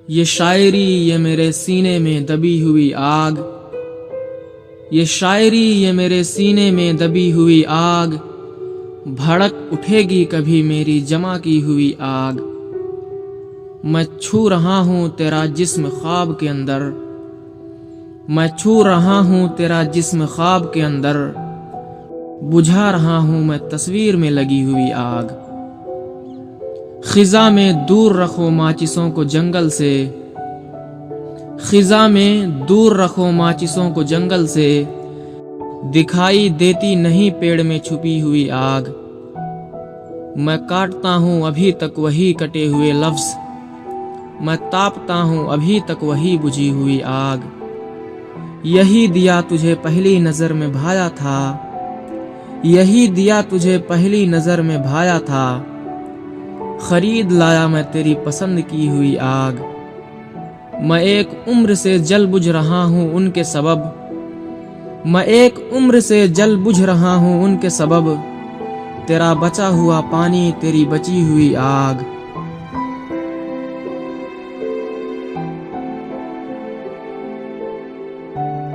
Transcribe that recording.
ये शायरी ये मेरे सीने में दबी हुई आग, ये शायरी ये मेरे सीने में दबी हुई आग, भड़क उठेगी कभी मेरी जमा की हुई आग। मैं छू रहा हूँ तेरा जिस्म ख्वाब के अंदर, मैं छू रहा हूँ तेरा जिस्म ख्वाब के अंदर, बुझा रहा हूँ मैं तस्वीर में लगी हुई आग। खिजा में दूर रखो माचिसों को जंगल से, खिजा में दूर रखो माचिसों को जंगल से, दिखाई देती नहीं पेड़ में छुपी हुई आग। मैं काटता हूँ अभी तक वही कटे हुए लफ्ज, मैं तापता हूँ अभी तक वही बुझी हुई आग। यही दिया तुझे पहली नजर में भाया था, यही दिया तुझे पहली नजर में भाया था, खरीद लाया मैं तेरी पसंद की हुई आग। मैं एक उम्र से जल बुझ रहा हूँ उनके सबब, मैं एक उम्र से जल बुझ रहा हूँ उनके सबब, तेरा बचा हुआ पानी तेरी बची हुई आग।